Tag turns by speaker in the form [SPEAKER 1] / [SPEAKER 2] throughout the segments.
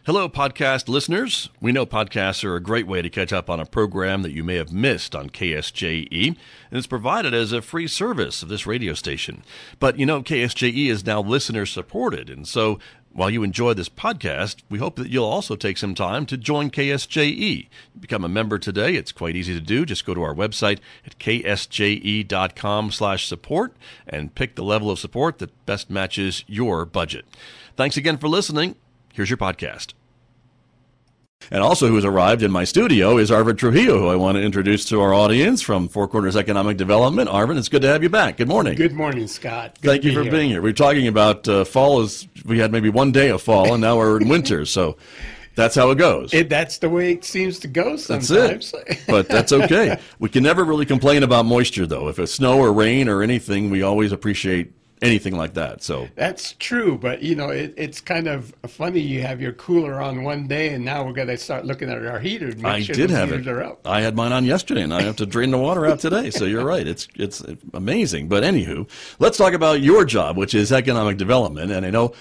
[SPEAKER 1] Hello, podcast listeners. We know podcasts are a great way to catch up on a program that you may have missed on KSJE, and it's provided as a free service of this radio station. But, you know, KSJE is now listener-supported, and so while you enjoy this podcast, we hope that you'll also take some time to join KSJE. Become a member today. It's quite easy to do. Just go to our website at ksje.com/support and pick the level of support that best matches your budget. Thanks again for listening. Here's your podcast. And also who has arrived in my studio is Arvin Trujillo, who I want to introduce to our audience from Four Corners Economic Development. Arvin, it's good to have you back. Good morning.
[SPEAKER 2] Good morning, Scott.
[SPEAKER 1] Thank you for being here. We're talking about fall. We had maybe one day of fall, and now we're in winter, so that's how it goes.
[SPEAKER 2] That's the way it seems to go sometimes.
[SPEAKER 1] That's it. But that's okay. We can never really complain about moisture, though. If it's snow or rain or anything, we always appreciate anything like that. So
[SPEAKER 2] that's true, but you know, it's kind of funny. You have your cooler on one day, and now we're going to start looking at our heater.
[SPEAKER 1] I did have it. I had mine on yesterday, and I have to drain the water out today. So you're right. It's amazing. But anywho, let's talk about your job, which is economic development. And I know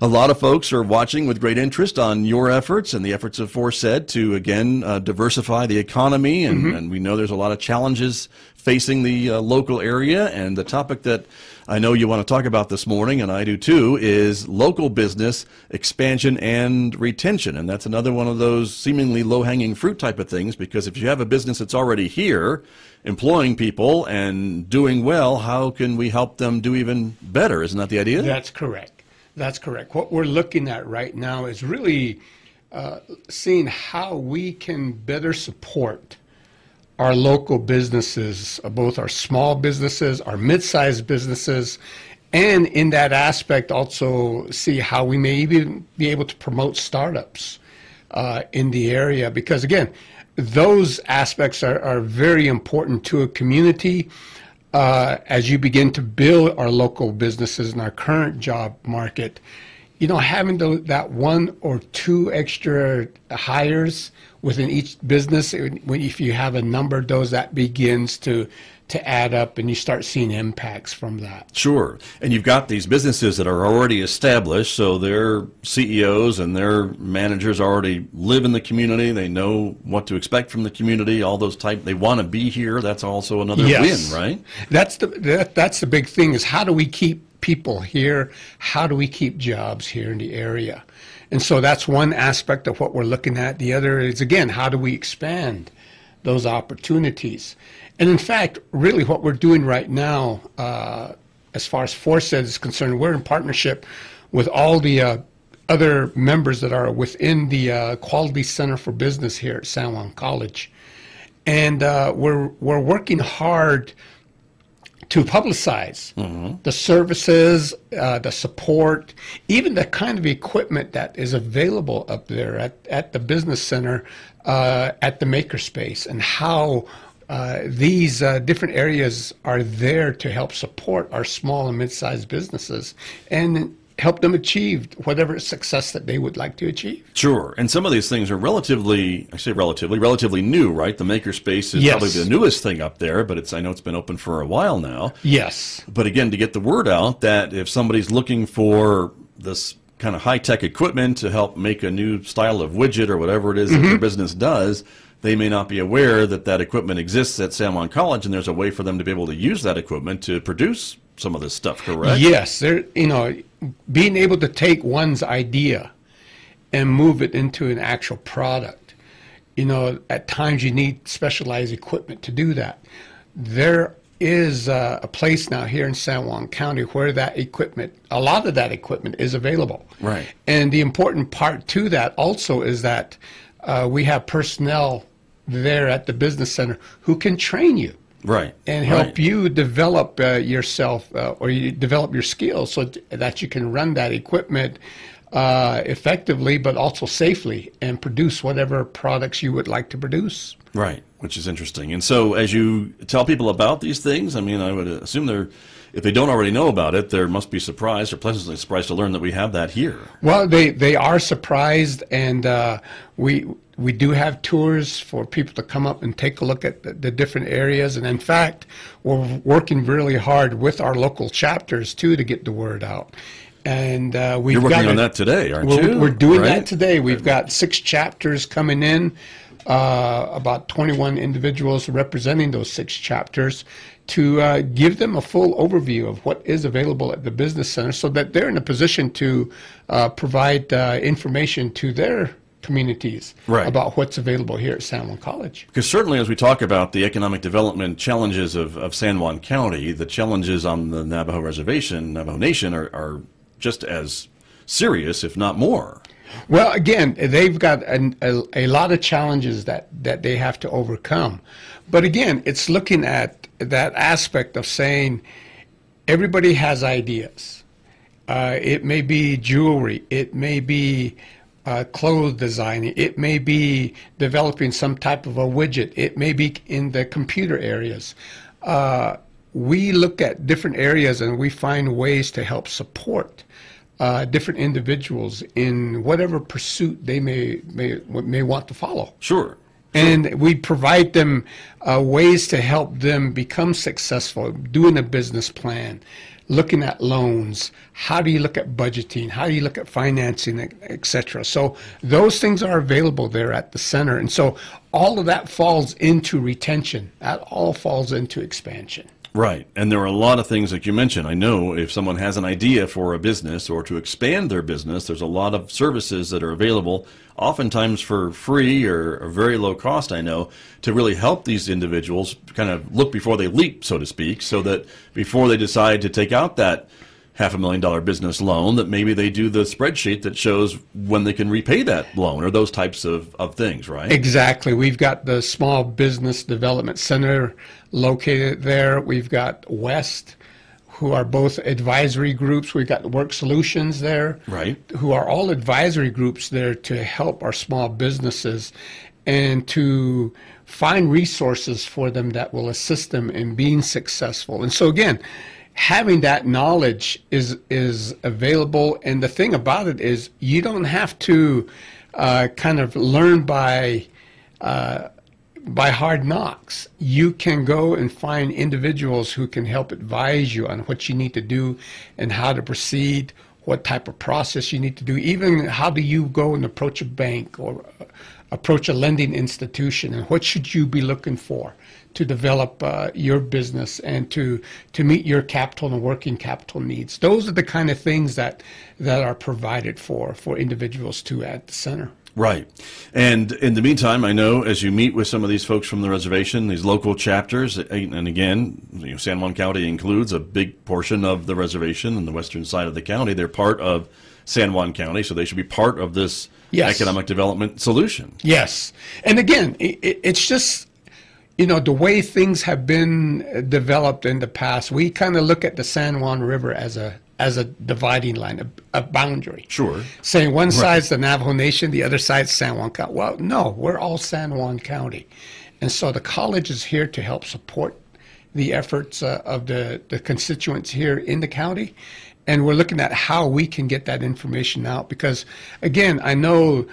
[SPEAKER 1] a lot of folks are watching with great interest on your efforts and the efforts aforesaid to again diversify the economy. And we know there's a lot of challenges facing the local area. And the topic that I know you want to talk about this morning, and I do too, is local business expansion and retention. And that's another one of those seemingly low-hanging fruit type of things, because if you have a business that's already here, employing people and doing well, how can we help them do even better? Isn't that the idea?
[SPEAKER 2] That's correct. That's correct. What we're looking at right now is really seeing how we can better support our local businesses, both our small businesses, our mid-sized businesses, and in that aspect also see how we may even be able to promote startups in the area. Because again, those aspects are very important to a community as you begin to build our local businesses in our current job market. You know, having that one or two extra hires within each business, if you have a number of those, that begins to add up, and you start seeing impacts from that.
[SPEAKER 1] Sure. And you've got these businesses that are already established, so their CEOs and their managers already live in the community. They know what to expect from the community, all those they want to be here. That's also another win, right?
[SPEAKER 2] That's the big thing, is how do we keep people here? How do we keep jobs here in the area? And so that's one aspect of what we're looking at. The other is, again, how do we expand those opportunities? And in fact, really what we're doing right now, as far as Foresight is concerned, we're in partnership with all the other members that are within the Quality Center for Business here at San Juan College. And we're working hard to publicize the services, the support, even the kind of equipment that is available up there at the business center, at the makerspace, and how these different areas are there to help support our small and mid-sized businesses and help them achieve whatever success that they would like to achieve.
[SPEAKER 1] Sure. And some of these things are relatively new, right? The makerspace is probably the newest thing up there, but I know it's been open for a while now.
[SPEAKER 2] Yes.
[SPEAKER 1] But again, to get the word out that if somebody's looking for this kind of high-tech equipment to help make a new style of widget or whatever it is that their business does, they may not be aware that that equipment exists at San Juan College, and there's a way for them to be able to use that equipment to produce some of this stuff, correct?
[SPEAKER 2] Yes. Being able to take one's idea and move it into an actual product. At times you need specialized equipment to do that. There is a place now here in San Juan County where a lot of that equipment is available.
[SPEAKER 1] Right.
[SPEAKER 2] And the important part to that also is that we have personnel there at the business center who can train you.
[SPEAKER 1] Right.
[SPEAKER 2] And help you develop yourself or you develop your skills so that you can run that equipment effectively, but also safely, and produce whatever products you would like to produce.
[SPEAKER 1] Right, which is interesting. And so as you tell people about these things, I mean, I would assume if they don't already know about it, they must be surprised or pleasantly surprised to learn that we have that here.
[SPEAKER 2] Well, they are surprised, and we do have tours for people to come up and take a look at the different areas. And in fact, we're working really hard with our local chapters too to get the word out. And we've
[SPEAKER 1] You're working
[SPEAKER 2] got
[SPEAKER 1] on that today, aren't you?
[SPEAKER 2] We're doing
[SPEAKER 1] Right?
[SPEAKER 2] that today. We've got 6 chapters coming in, about 21 individuals representing those 6 chapters, to give them a full overview of what is available at the Business Center so that they're in a position to provide information to their communities
[SPEAKER 1] Right.
[SPEAKER 2] about what's available here at San Juan College.
[SPEAKER 1] Because certainly as we talk about the economic development challenges of San Juan County, the challenges on the Navajo Reservation, Navajo Nation, are just as serious, if not more.
[SPEAKER 2] Well, again, they've got a lot of challenges that they have to overcome. But again, it's looking at that aspect of saying everybody has ideas. It may be jewelry. It may be clothes designing. It may be developing some type of a widget. It may be in the computer areas. We look at different areas and we find ways to help support different individuals in whatever pursuit they may want to follow.
[SPEAKER 1] Sure.
[SPEAKER 2] And we provide them ways to help them become successful, doing a business plan, looking at loans, how do you look at budgeting, how do you look at financing, et cetera. So those things are available there at the center. And so all of that falls into retention. That all falls into expansion.
[SPEAKER 1] Right. And there are a lot of things like you mentioned. I know if someone has an idea for a business or to expand their business, there's a lot of services that are available, oftentimes for free or very low cost, I know, to really help these individuals kind of look before they leap, so to speak, so that before they decide to take out that $500,000 business loan, that maybe they do the spreadsheet that shows when they can repay that loan or those types of things, right?
[SPEAKER 2] Exactly. We've got the Small Business Development Center located there. We've got West, who are both advisory groups. We've got Work Solutions there,
[SPEAKER 1] Right.
[SPEAKER 2] who are all advisory groups there to help our small businesses and to find resources for them that will assist them in being successful. And so again, having that knowledge is available. And the thing about it is you don't have to kind of learn by hard knocks. You can go and find individuals who can help advise you on what you need to do and how to proceed, what type of process you need to do, even how do you go and approach a bank or approach a lending institution, and what should you be looking for to develop your business and to meet your capital and working capital needs. Those are the kind of things that are provided for individuals too at the center.
[SPEAKER 1] Right. And in the meantime, I know as you meet with some of these folks from the reservation, these local chapters, and again, San Juan County includes a big portion of the reservation and the western side of the county. They're part of San Juan County, so they should be part of this economic development solution. Yes.
[SPEAKER 2] And again, it's just, the way things have been developed in the past, we kind of look at the San Juan River as a dividing line, a boundary.
[SPEAKER 1] Sure.
[SPEAKER 2] Saying one side's the Navajo Nation, the other side's San Juan County. Well, no, we're all San Juan County. And so the college is here to help support the efforts of the constituents here in the county. And we're looking at how we can get that information out because, again, I know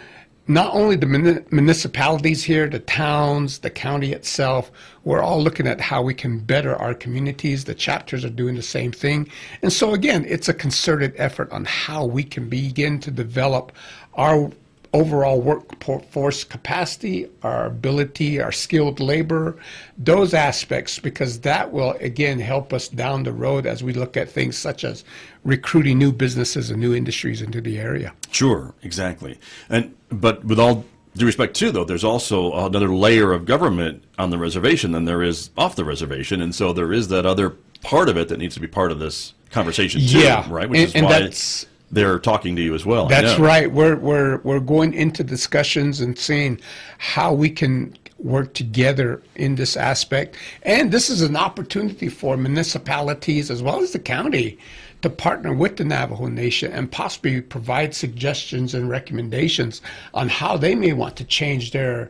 [SPEAKER 2] not only the municipalities here, the towns, the county itself, we're all looking at how we can better our communities. The chapters are doing the same thing. And so, again, it's a concerted effort on how we can begin to develop our overall workforce capacity, our ability, our skilled labor, those aspects, because that will, again, help us down the road as we look at things such as recruiting new businesses and new industries into the area.
[SPEAKER 1] Sure, exactly. But with all due respect, too, though, there's also another layer of government on the reservation than there is off the reservation, and so there is that other part of it that needs to be part of this conversation, too, right? Which is why they're talking to you as well.
[SPEAKER 2] That's right. We're going into discussions and seeing how we can work together in this aspect. And this is an opportunity for municipalities as well as the county to partner with the Navajo Nation and possibly provide suggestions and recommendations on how they may want to change their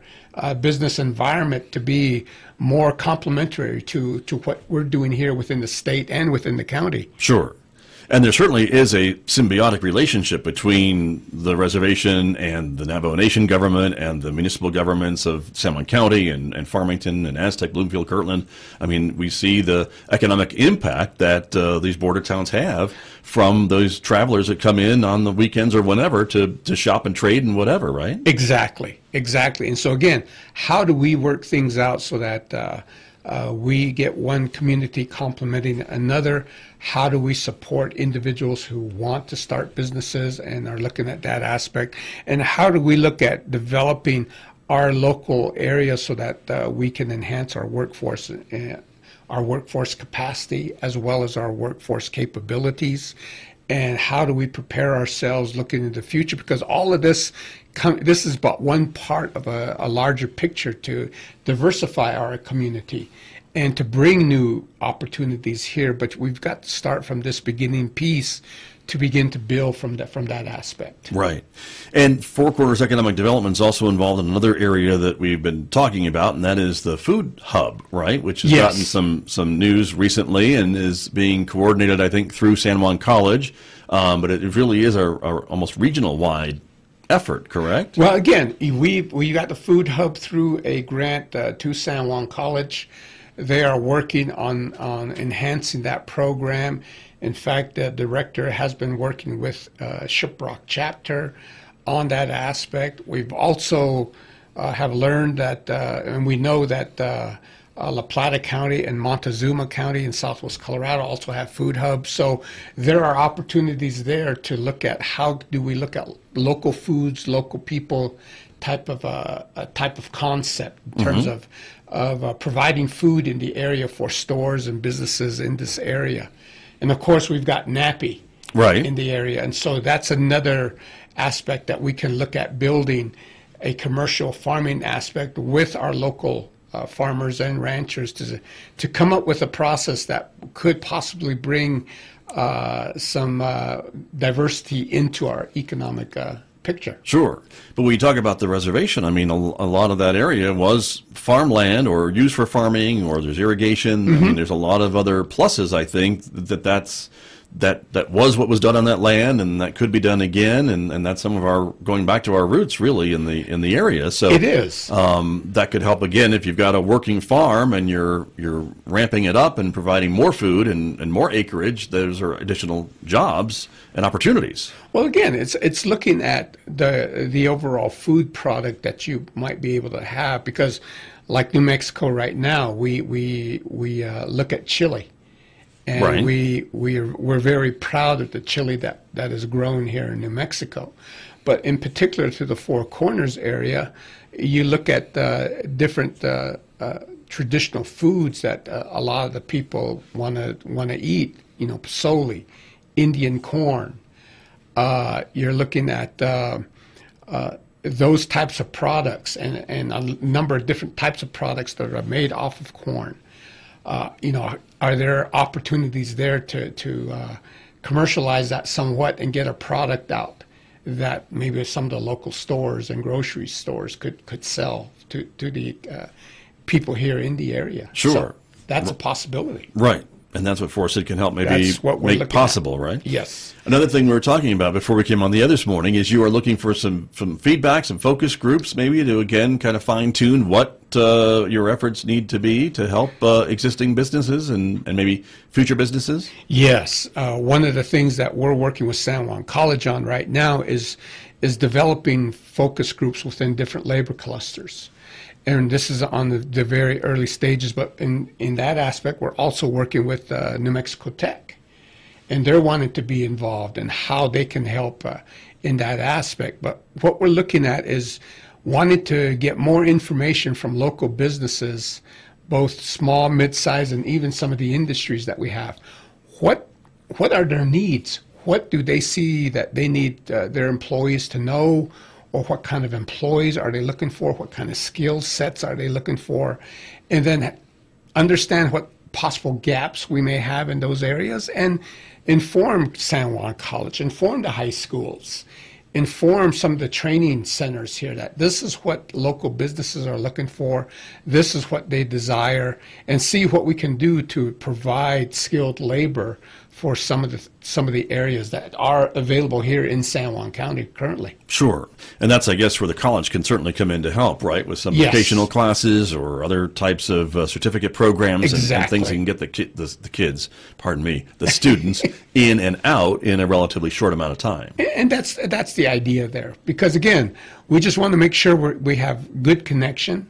[SPEAKER 2] business environment to be more complementary to what we're doing here within the state and within the county.
[SPEAKER 1] Sure. And there certainly is a symbiotic relationship between the reservation and the Navajo Nation government and the municipal governments of San Juan County and Farmington and Aztec, Bloomfield, Kirtland. I mean, we see the economic impact that these border towns have from those travelers that come in on the weekends or whenever to shop and trade and whatever, right?
[SPEAKER 2] Exactly. And so again, how do we work things out so that we get one community complementing another? How do we support individuals who want to start businesses and are looking at that aspect? And how do we look at developing our local area so that we can enhance our workforce capacity as well as our workforce capabilities? And how do we prepare ourselves looking into the future? Because all of this is but one part of a larger picture to diversify our community and to bring new opportunities here. But we've got to start from this beginning piece to begin to build from that aspect.
[SPEAKER 1] Right. And Four Corners Economic Development is also involved in another area that we've been talking about, and that is the food hub, right, which has gotten some news recently and is being coordinated, I think, through San Juan College. But it really is a almost regional-wide effort, correct?
[SPEAKER 2] Well, again, we got the food hub through a grant to San Juan College. They are working on enhancing that program. In fact, the director has been working with Shiprock chapter on that aspect. We've also have learned that, and we know that La Plata County and Montezuma County in southwest Colorado also have food hubs. So there are opportunities there to look at how do we look at local foods, local people type of concept in terms of providing food in the area for stores and businesses in this area. And of course, we've got NAPI in the area. And so that's another aspect that we can look at, building a commercial farming aspect with our local farmers and ranchers to come up with a process that could possibly bring some diversity into our economic picture.
[SPEAKER 1] Sure. But when you talk about the reservation, I mean, a lot of that area was farmland or used for farming, or there's irrigation. I mean, there's a lot of other pluses, I think, that was what was done on that land, and that could be done again, and that's some of our going back to our roots really in the area. So
[SPEAKER 2] it is
[SPEAKER 1] that could help again if you've got a working farm and you're ramping it up and providing more food and more acreage. Those are additional jobs and opportunities.
[SPEAKER 2] Well, again, it's looking at the overall food product that you might be able to have, because like New Mexico right now, we look at chili. And we're very proud of the chili that is grown here in New Mexico. But in particular to the Four Corners area, you look at different traditional foods that a lot of the people want to eat. You know, pasoli, Indian corn. You're looking at those types of products and a number of different types of products that are made off of corn. You know, are there opportunities there to commercialize that somewhat and get a product out that maybe some of the local stores and grocery stores could sell to the people here in the area?
[SPEAKER 1] Sure.
[SPEAKER 2] So that's a possibility.
[SPEAKER 1] Right. And that's what Forest can help maybe make possible, right?
[SPEAKER 2] Yes.
[SPEAKER 1] Another thing we were talking about before we came on the air this morning is you are looking for some feedback, some focus groups maybe to, again, kind of fine-tune what your efforts need to be to help existing businesses and maybe future businesses? Yes.
[SPEAKER 2] One of the things that we're working with San Juan College on right now is developing focus groups within different labor clusters. And this is on the very early stages, but in that aspect, we're also working with New Mexico Tech. And they're wanting to be involved in how they can help in that aspect. But what we're looking at is wanting to get more information from local businesses, both small, mid-size, and even some of the industries that we have. What are their needs? What do they see that they need their employees to know? Or what kind of employees are they looking for? What kind of skill sets are they looking for? And then understand what possible gaps we may have in those areas, and inform San Juan College, inform the high schools, inform some of the training centers here that this is what local businesses are looking for, this is what they desire, and see what we can do to provide skilled labor for some of the areas that are available here in San Juan County currently.
[SPEAKER 1] Sure. And that's, I guess, where the college can certainly come in to help, right? With some
[SPEAKER 2] Yes.
[SPEAKER 1] vocational classes or other types of certificate programs and
[SPEAKER 2] Exactly.
[SPEAKER 1] things that can get the kids, pardon me, the students in and out in a relatively short amount of time.
[SPEAKER 2] And that's the idea there. Because again, we just want to make sure we have good connection.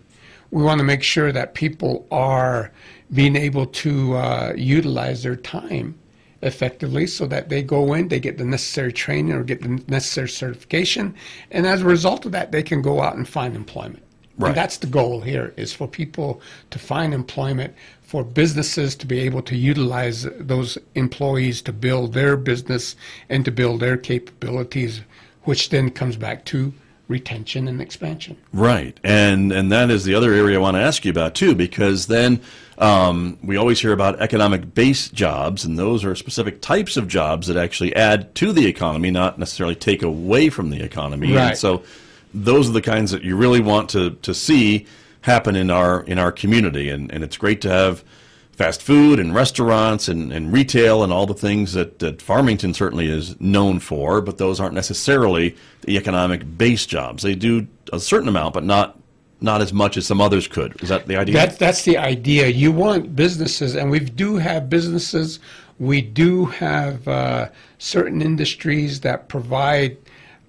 [SPEAKER 2] We want to make sure that people are being able to utilize their time effectively so that they go in, they get the necessary training or get the necessary certification, and as a result of that, they can go out and find employment.
[SPEAKER 1] Right.
[SPEAKER 2] And that's the goal here, is for people to find employment, for businesses to be able to utilize those employees to build their business and to build their capabilities, which then comes back to retention and expansion.
[SPEAKER 1] Right. And that is the other area I want to ask you about, too, because then we always hear about economic-based jobs, and those are specific types of jobs that actually add to the economy, not necessarily take away from the economy.
[SPEAKER 2] Right.
[SPEAKER 1] And so those are the kinds that you really want to see happen in our community. And it's great to have fast food and restaurants and retail and all the things that Farmington certainly is known for, but those aren't necessarily the economic-based jobs. They do a certain amount, but not as much as some others could. Is that the idea?
[SPEAKER 2] That's the idea. You want businesses, and we do have businesses. We do have certain industries that provide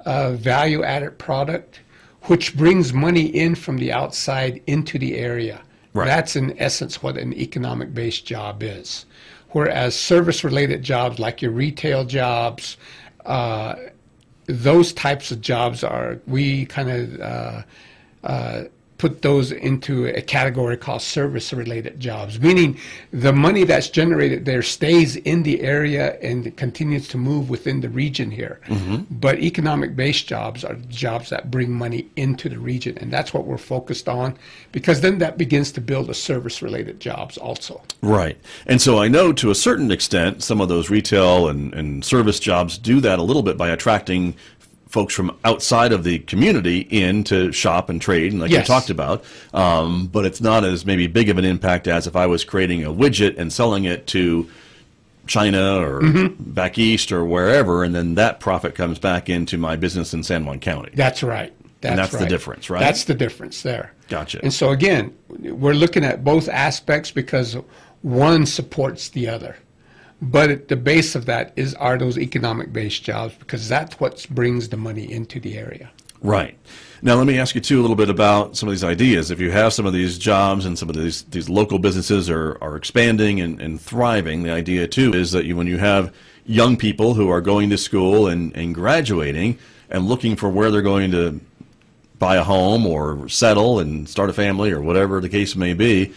[SPEAKER 2] value-added product, which brings money in from the outside into the area.
[SPEAKER 1] Right.
[SPEAKER 2] That's in essence what an economic-based job is. Whereas service-related jobs like your retail jobs, those types of jobs we kind of put those into a category called service-related jobs, meaning the money that's generated there stays in the area and continues to move within the region here. Mm-hmm. But economic-based jobs are jobs that bring money into the region, and that's what we're focused on, because then that begins to build the service-related jobs also.
[SPEAKER 1] Right. And so I know to a certain extent some of those retail and service jobs do that a little bit by attracting folks from outside of the community in to shop and trade, and like
[SPEAKER 2] Yes.
[SPEAKER 1] you talked about, but it's not as maybe big of an impact as if I was creating a widget and selling it to China or back east or wherever, and then that profit comes back into my business in San Juan County.
[SPEAKER 2] That's right.
[SPEAKER 1] And that's the
[SPEAKER 2] right.
[SPEAKER 1] difference, right?
[SPEAKER 2] That's the difference there.
[SPEAKER 1] Gotcha.
[SPEAKER 2] And so again, we're looking at both aspects because one supports the other. But at the base of that are those economic-based jobs, because that's what brings the money into the area.
[SPEAKER 1] Right. Now, let me ask you, too, a little bit about some of these ideas. If you have some of these jobs and some of these local businesses are expanding and thriving, the idea, too, is that when you have young people who are going to school and graduating and looking for where they're going to buy a home or settle and start a family or whatever the case may be,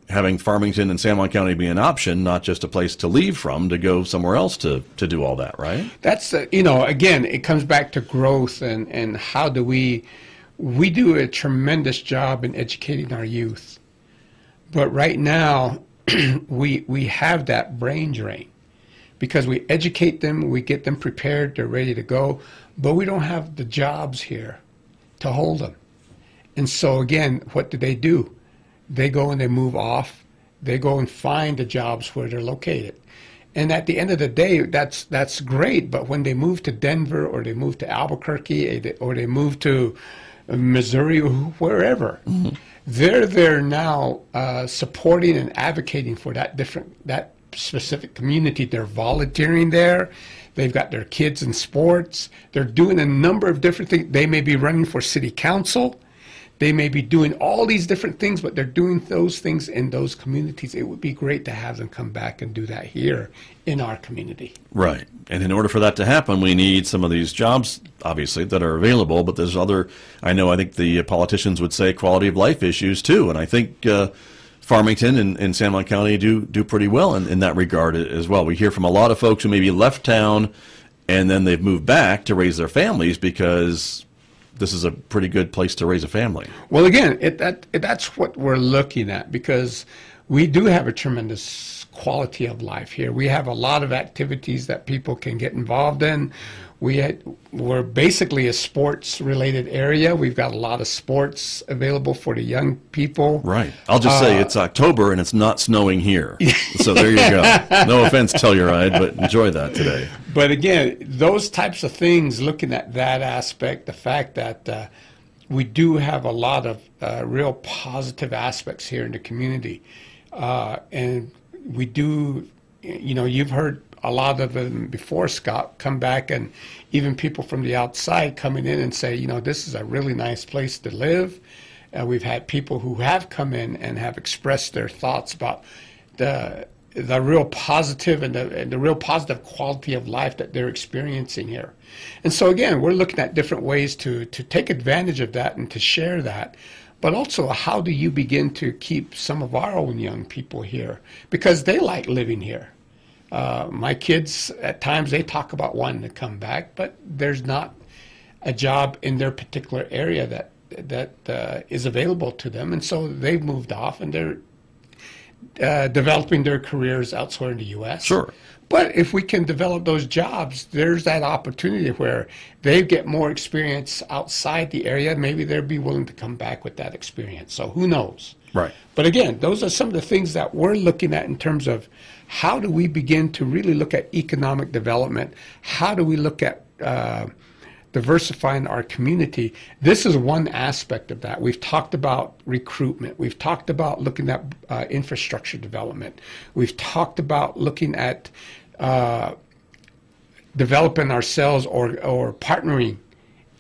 [SPEAKER 1] having Farmington and San Juan County be an option, not just a place to leave from to go somewhere else to do all that, right?
[SPEAKER 2] That's, again, it comes back to growth and how do we do a tremendous job in educating our youth. But right now, we have that brain drain because we educate them, we get them prepared, they're ready to go, but we don't have the jobs here to hold them. And so again, what do? They go and they move off. They go and find the jobs where they're located. And at the end of the day, that's great. But when they move to Denver or they move to Albuquerque or they move to Missouri or wherever, they're there now supporting and advocating for that specific community. They're volunteering there. They've got their kids in sports. They're doing a number of different things. They may be running for city council. They may be doing all these different things, but they're doing those things in those communities. It would be great to have them come back and do that here in our community.
[SPEAKER 1] Right. And in order for that to happen, we need some of these jobs, obviously, that are available. But there's I think the politicians would say quality of life issues, too. And I think Farmington and San Juan County do pretty well in that regard as well. We hear from a lot of folks who maybe left town and then they've moved back to raise their families because this is a pretty good place to raise a family.
[SPEAKER 2] Well, again, that's what we're looking at, because we do have a tremendous quality of life here. We have a lot of activities that people can get involved in. We're basically a sports-related area. We've got a lot of sports available for the young people.
[SPEAKER 1] Right. I'll just say it's October and it's not snowing here. So there you go. No offense, Telluride, but enjoy that today.
[SPEAKER 2] But again, those types of things, looking at that aspect, the fact that we do have a lot of real positive aspects here in the community. And we do, you've heard a lot of them before, Scott, come back, and even people from the outside coming in and say, this is a really nice place to live. We've had people who have come in and have expressed their thoughts about the real positive and the real positive quality of life that they're experiencing here. And so again, we're looking at different ways to take advantage of that and to share that. But also, how do you begin to keep some of our own young people here? Because they like living here. My kids, at times, they talk about wanting to come back, but there's not a job in their particular area that is available to them. And so they've moved off, and they're developing their careers elsewhere in the U.S.
[SPEAKER 1] Sure.
[SPEAKER 2] But if we can develop those jobs, there's that opportunity where they get more experience outside the area. Maybe they'll be willing to come back with that experience. So who knows?
[SPEAKER 1] Right.
[SPEAKER 2] But again, those are some of the things that we're looking at in terms of how do we begin to really look at economic development? How do we look at diversifying our community? This is one aspect of that. We've talked about recruitment. We've talked about looking at infrastructure development. We've talked about looking at developing ourselves or partnering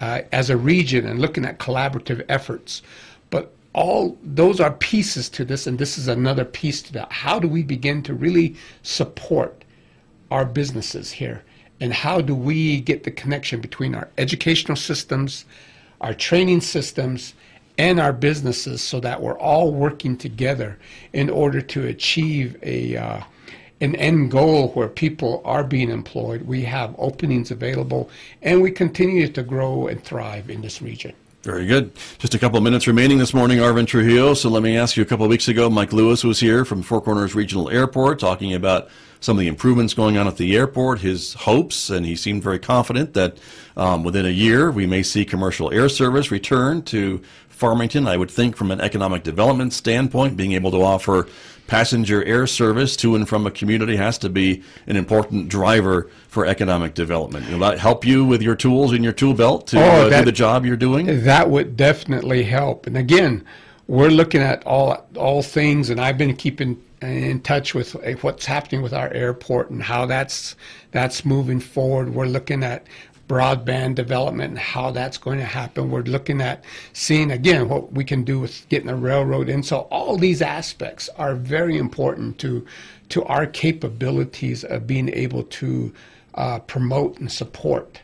[SPEAKER 2] as a region and looking at collaborative efforts. But all those are pieces to this, and this is another piece to that. How do we begin to really support our businesses here? And how do we get the connection between our educational systems, our training systems, and our businesses so that we're all working together in order to achieve an end goal where people are being employed, we have openings available, and we continue to grow and thrive in this region.
[SPEAKER 1] Very good. Just a couple of minutes remaining this morning, Arvin Trujillo. So let me ask you, a couple of weeks ago, Mike Lewis was here from Four Corners Regional Airport talking about some of the improvements going on at the airport, his hopes, and he seemed very confident that within a year we may see commercial air service return to Farmington. I would think from an economic development standpoint, being able to offer passenger air service to and from a community has to be an important driver for economic development. Will that help you with your tools in your tool belt to do the job you're doing?
[SPEAKER 2] That would definitely help. And again, we're looking at all things, and I've been keeping in touch with what's happening with our airport and how that's moving forward. We're looking at broadband development and how that's going to happen. We're looking at seeing, again, what we can do with getting a railroad in. So all these aspects are very important to our capabilities of being able to promote and support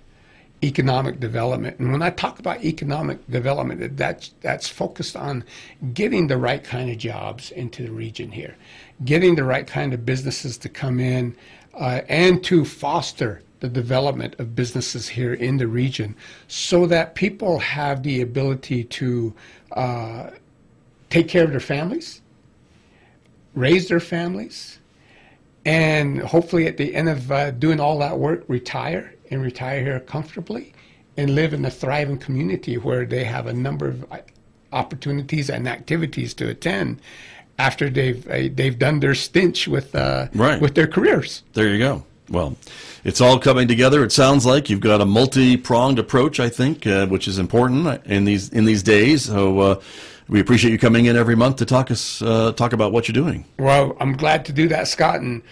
[SPEAKER 2] economic development. And when I talk about economic development, that's focused on getting the right kind of jobs into the region here, getting the right kind of businesses to come in, and to foster the development of businesses here in the region so that people have the ability to take care of their families, raise their families, and hopefully at the end of doing all that work, retire here comfortably and live in a thriving community where they have a number of opportunities and activities to attend after they've done their stint with their careers.
[SPEAKER 1] There you go. Well, it's all coming together. It sounds like you've got a multi-pronged approach, I think, which is important in these days. So we appreciate you coming in every month to talk about what you're doing.
[SPEAKER 2] Well, I'm glad to do that, Scott, and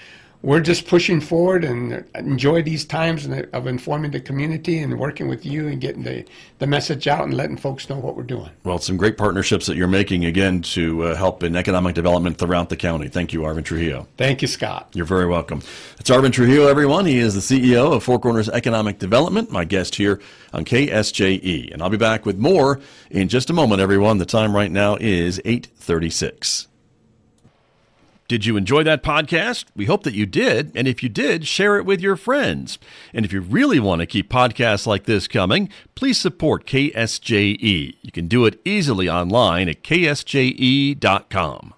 [SPEAKER 2] we're just pushing forward and enjoy these times of informing the community and working with you and getting the message out and letting folks know what we're doing.
[SPEAKER 1] Well, some great partnerships that you're making, again, to help in economic development throughout the county. Thank you, Arvin Trujillo.
[SPEAKER 2] Thank you, Scott.
[SPEAKER 1] You're very welcome. It's Arvin Trujillo, everyone. He is the CEO of Four Corners Economic Development, my guest here on KSJE. And I'll be back with more in just a moment, everyone. The time right now is 8:36. Did you enjoy that podcast? We hope that you did. And if you did, share it with your friends. And if you really want to keep podcasts like this coming, please support KSJE. You can do it easily online at ksje.com.